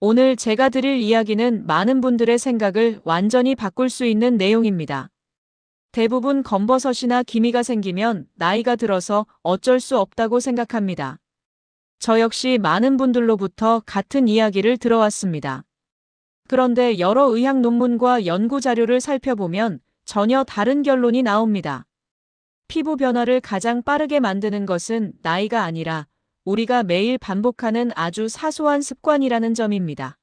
오늘 제가 드릴 이야기는 많은 분들의 생각을 완전히 바꿀 수 있는 내용입니다. 대부분 검버섯이나 기미가 생기면 나이가 들어서 어쩔 수 없다고 생각합니다. 저 역시 많은 분들로부터 같은 이야기를 들어왔습니다. 그런데 여러 의학 논문과 연구 자료를 살펴보면 전혀 다른 결론이 나옵니다. 피부 변화를 가장 빠르게 만드는 것은 나이가 아니라 우리가 매일 반복하는 아주 사소한 습관이라는 점입니다.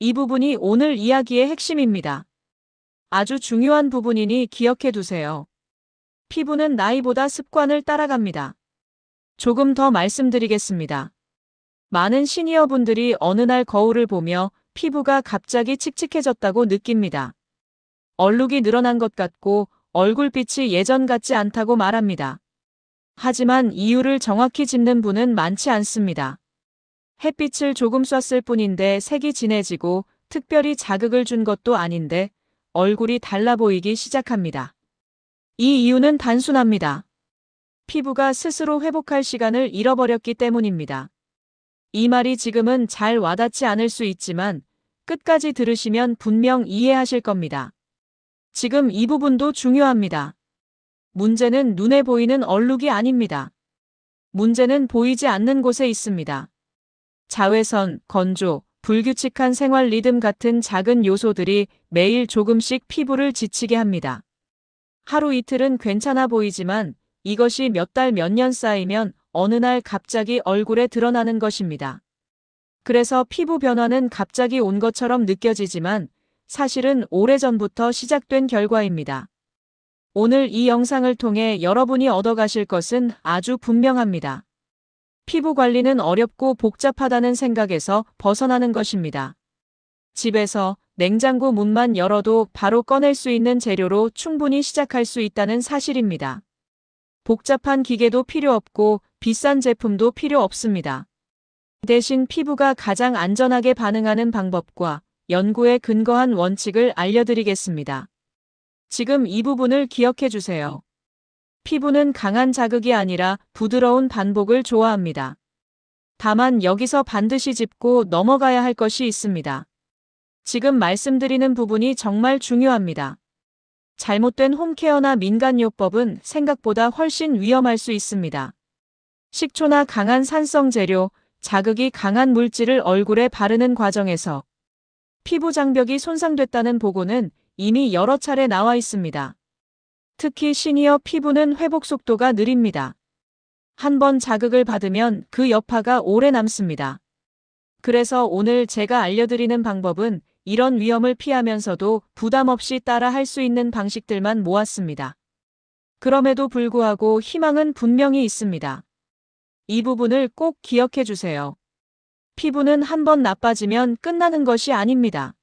이 부분이 오늘 이야기의 핵심입니다. 아주 중요한 부분이니 기억해 두세요. 피부는 나이보다 습관을 따라갑니다. 조금 더 말씀드리겠습니다. 많은 시니어분들이 어느 날 거울을 보며 피부가 갑자기 칙칙해졌다고 느낍니다. 얼룩이 늘어난 것 같고 얼굴빛이 예전 같지 않다고 말합니다. 하지만 이유를 정확히 짚는 분은 많지 않습니다. 햇빛을 조금 쐈을 뿐인데 색이 진해지고 특별히 자극을 준 것도 아닌데 얼굴이 달라 보이기 시작합니다. 이 이유는 단순합니다. 피부가 스스로 회복할 시간을 잃어버렸기 때문입니다. 이 말이 지금은 잘 와닿지 않을 수 있지만 끝까지 들으시면 분명 이해하실 겁니다. 지금 이 부분도 중요합니다. 문제는 눈에 보이는 얼룩이 아닙니다. 문제는 보이지 않는 곳에 있습니다. 자외선, 건조, 불규칙한 생활 리듬 같은 작은 요소들이 매일 조금씩 피부를 지치게 합니다. 하루 이틀은 괜찮아 보이지만 이것이 몇 달 몇 년 쌓이면 어느 날 갑자기 얼굴에 드러나는 것입니다. 그래서 피부 변화는 갑자기 온 것처럼 느껴지지만 사실은 오래전부터 시작된 결과입니다. 오늘 이 영상을 통해 여러분이 얻어가실 것은 아주 분명합니다. 피부 관리는 어렵고 복잡하다는 생각에서 벗어나는 것입니다. 집에서 냉장고 문만 열어도 바로 꺼낼 수 있는 재료로 충분히 시작할 수 있다는 사실입니다. 복잡한 기계도 필요 없고 비싼 제품도 필요 없습니다. 대신 피부가 가장 안전하게 반응하는 방법과 연구에 근거한 원칙을 알려드리겠습니다. 지금 이 부분을 기억해 주세요. 피부는 강한 자극이 아니라 부드러운 반복을 좋아합니다. 다만 여기서 반드시 짚고 넘어가야 할 것이 있습니다. 지금 말씀드리는 부분이 정말 중요합니다. 잘못된 홈케어나 민간요법은 생각보다 훨씬 위험할 수 있습니다. 식초나 강한 산성 재료, 자극이 강한 물질을 얼굴에 바르는 과정에서 피부 장벽이 손상됐다는 보고는 이미 여러 차례 나와 있습니다. 특히 시니어 피부는 회복 속도가 느립니다. 한 번 자극을 받으면 그 여파가 오래 남습니다. 그래서 오늘 제가 알려드리는 방법은 이런 위험을 피하면서도 부담 없이 따라 할 수 있는 방식들만 모았습니다. 그럼에도 불구하고 희망은 분명히 있습니다. 이 부분을 꼭 기억해 주세요. 피부는 한 번 나빠지면 끝나는 것이 아닙니다.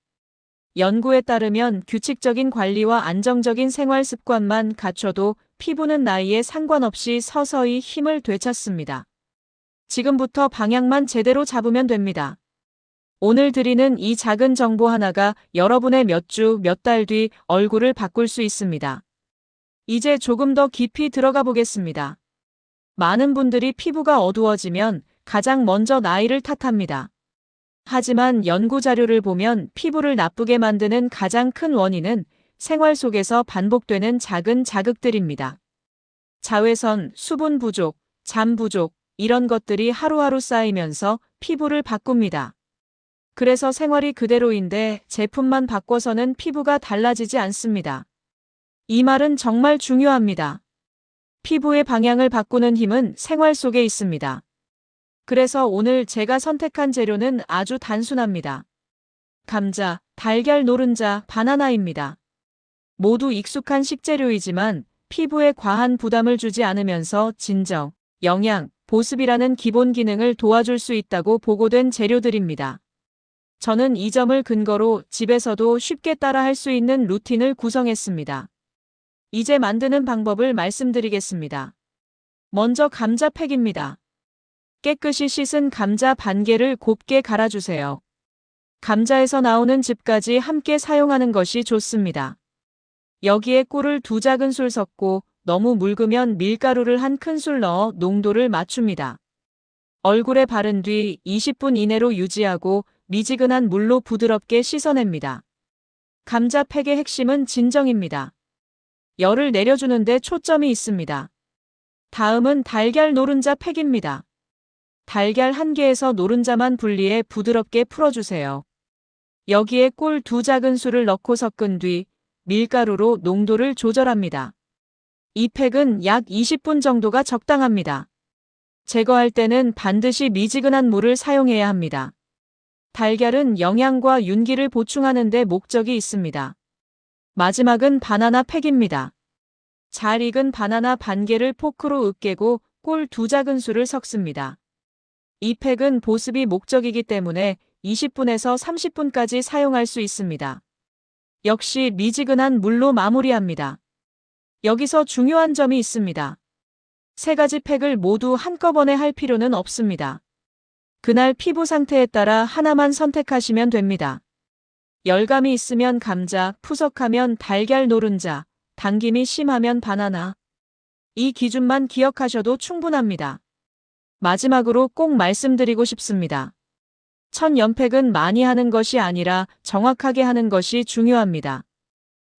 연구에 따르면 규칙적인 관리와 안정적인 생활 습관만 갖춰도 피부는 나이에 상관없이 서서히 힘을 되찾습니다. 지금부터 방향만 제대로 잡으면 됩니다. 오늘 드리는 이 작은 정보 하나가 여러분의 몇 주, 몇 달 뒤 얼굴을 바꿀 수 있습니다. 이제 조금 더 깊이 들어가 보겠습니다. 많은 분들이 피부가 어두워지면 가장 먼저 나이를 탓합니다. 하지만 연구 자료를 보면 피부를 나쁘게 만드는 가장 큰 원인은 생활 속에서 반복되는 작은 자극들입니다. 자외선, 수분 부족, 잠 부족, 이런 것들이 하루하루 쌓이면서 피부를 바꿉니다. 그래서 생활이 그대로인데 제품만 바꿔서는 피부가 달라지지 않습니다. 이 말은 정말 중요합니다. 피부의 방향을 바꾸는 힘은 생활 속에 있습니다. 그래서 오늘 제가 선택한 재료는 아주 단순합니다. 감자, 달걀 노른자, 바나나입니다. 모두 익숙한 식재료이지만 피부에 과한 부담을 주지 않으면서 진정, 영양, 보습이라는 기본 기능을 도와줄 수 있다고 보고된 재료들입니다. 저는 이 점을 근거로 집에서도 쉽게 따라 할 수 있는 루틴을 구성했습니다. 이제 만드는 방법을 말씀드리겠습니다. 먼저 감자팩입니다. 깨끗이 씻은 감자 반 개를 곱게 갈아주세요. 감자에서 나오는 즙까지 함께 사용하는 것이 좋습니다. 여기에 꿀을 2작은술 섞고 너무 묽으면 밀가루를 1큰술 넣어 농도를 맞춥니다. 얼굴에 바른 뒤 20분 이내로 유지하고 미지근한 물로 부드럽게 씻어냅니다. 감자 팩의 핵심은 진정입니다. 열을 내려주는데 초점이 있습니다. 다음은 달걀 노른자 팩입니다. 달걀 1개에서 노른자만 분리해 부드럽게 풀어주세요. 여기에 꿀 2작은술을 넣고 섞은 뒤 밀가루로 농도를 조절합니다. 이 팩은 약 20분 정도가 적당합니다. 제거할 때는 반드시 미지근한 물을 사용해야 합니다. 달걀은 영양과 윤기를 보충하는 데 목적이 있습니다. 마지막은 바나나 팩입니다. 잘 익은 바나나 반개를 포크로 으깨고 꿀 2작은술을 섞습니다. 이 팩은 보습이 목적이기 때문에 20분에서 30분까지 사용할 수 있습니다. 역시 미지근한 물로 마무리합니다. 여기서 중요한 점이 있습니다. 3가지 팩을 모두 한꺼번에 할 필요는 없습니다. 그날 피부 상태에 따라 하나만 선택하시면 됩니다. 열감이 있으면 감자, 푸석하면 달걀 노른자, 당김이 심하면 바나나. 이 기준만 기억하셔도 충분합니다. 마지막으로 꼭 말씀드리고 싶습니다. 천연팩은 많이 하는 것이 아니라 정확하게 하는 것이 중요합니다.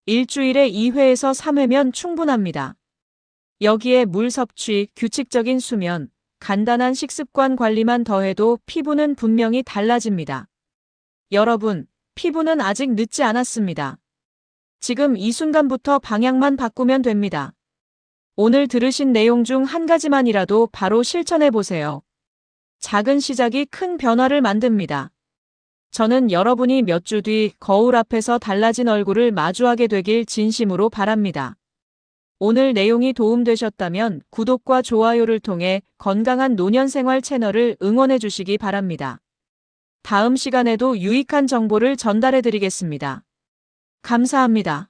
일주일에 2회에서 3회면 충분합니다. 여기에 물 섭취, 규칙적인 수면, 간단한 식습관 관리만 더해도 피부는 분명히 달라집니다. 여러분, 피부는 아직 늦지 않았습니다. 지금 이 순간부터 방향만 바꾸면 됩니다. 오늘 들으신 내용 중 한 가지만이라도 바로 실천해 보세요. 작은 시작이 큰 변화를 만듭니다. 저는 여러분이 몇 주 뒤 거울 앞에서 달라진 얼굴을 마주하게 되길 진심으로 바랍니다. 오늘 내용이 도움되셨다면 구독과 좋아요를 통해 건강한 노년생활 채널을 응원해 주시기 바랍니다. 다음 시간에도 유익한 정보를 전달해 드리겠습니다. 감사합니다.